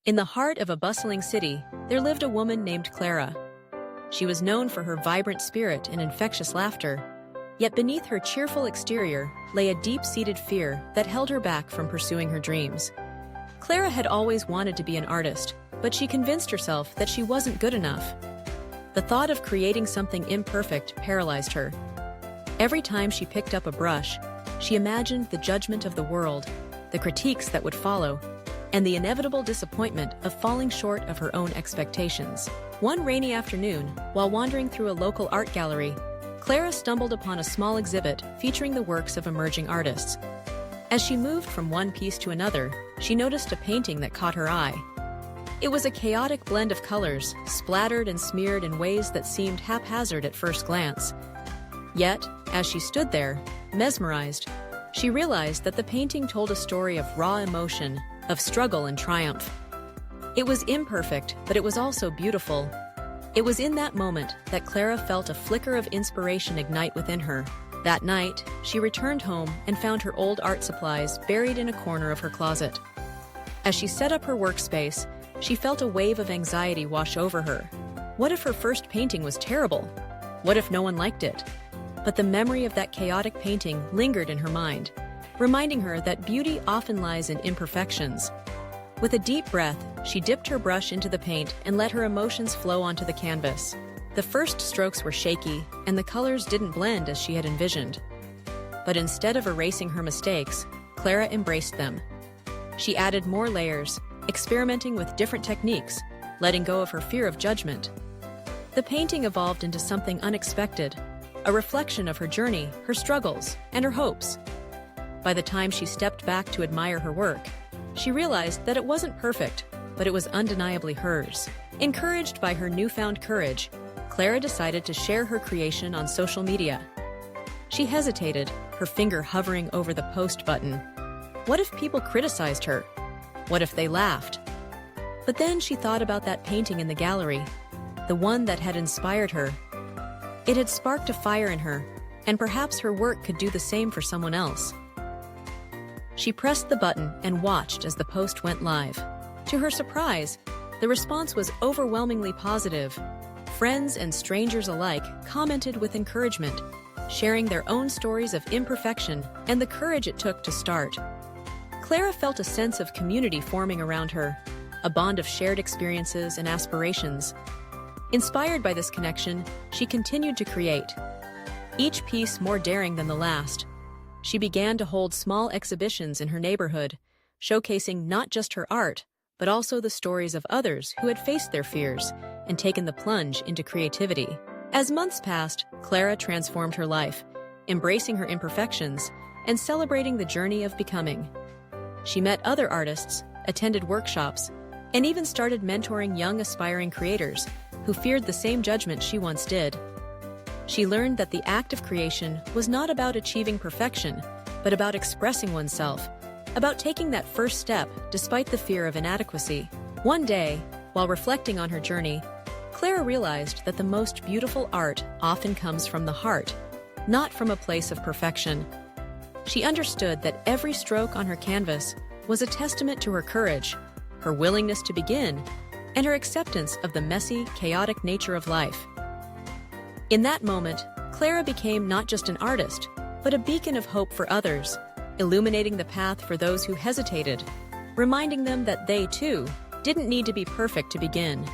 In the heart of a bustling city, there lived a woman named Clara. She was known for her vibrant spirit and infectious laughter, yet beneath her cheerful exterior lay a deep-seated fear that held her back from pursuing her dreams. Clara had always wanted to be an artist, but she convinced herself that she wasn't good enough. The thought of creating something imperfect paralyzed her. Every time she picked up a brush, she imagined the judgment of the world, the critiques that would follow, and the inevitable disappointment of falling short of her own expectations. One rainy afternoon, while wandering through a local art gallery, Clara stumbled upon a small exhibit featuring the works of emerging artists. As she moved from one piece to another, she noticed a painting that caught her eye. It was a chaotic blend of colors, splattered and smeared in ways that seemed haphazard at first glance. Yet, as she stood there, mesmerized, she realized that the painting told a story of raw emotion, of struggle and triumph. It was imperfect, but it was also beautiful. It was in that moment that Clara felt a flicker of inspiration ignite within her. That night, she returned home and found her old art supplies buried in a corner of her closet. As she set up her workspace, she felt a wave of anxiety wash over her. What if her first painting was terrible? What if no one liked it? But the memory of that chaotic painting lingered in her mind, reminding her that beauty often lies in imperfections. With a deep breath, she dipped her brush into the paint and let her emotions flow onto the canvas. The first strokes were shaky, and the colors didn't blend as she had envisioned. But instead of erasing her mistakes, Clara embraced them. She added more layers, experimenting with different techniques, letting go of her fear of judgment. The painting evolved into something unexpected, a reflection of her journey, her struggles, and her hopes. By the time she stepped back to admire her work, she realized that it wasn't perfect, but it was undeniably hers. Encouraged by her newfound courage, Clara decided to share her creation on social media. She hesitated, her finger hovering over the post button. What if people criticized her? What if they laughed? But then she thought about that painting in the gallery, the one that had inspired her. It had sparked a fire in her, and perhaps her work could do the same for someone else. She pressed the button and watched as the post went live. To her surprise, the response was overwhelmingly positive. Friends and strangers alike commented with encouragement, sharing their own stories of imperfection and the courage it took to start. Clara felt a sense of community forming around her, a bond of shared experiences and aspirations. Inspired by this connection, she continued to create, each piece more daring than the last. She began to hold small exhibitions in her neighborhood, showcasing not just her art, but also the stories of others who had faced their fears and taken the plunge into creativity. As months passed, Clara transformed her life, embracing her imperfections and celebrating the journey of becoming. She met other artists, attended workshops, and even started mentoring young aspiring creators who feared the same judgment she once did. She learned that the act of creation was not about achieving perfection, but about expressing oneself, about taking that first step despite the fear of inadequacy. One day, while reflecting on her journey, Clara realized that the most beautiful art often comes from the heart, not from a place of perfection. She understood that every stroke on her canvas was a testament to her courage, her willingness to begin, and her acceptance of the messy, chaotic nature of life. In that moment, Clara became not just an artist, but a beacon of hope for others, illuminating the path for those who hesitated, reminding them that they, too, didn't need to be perfect to begin.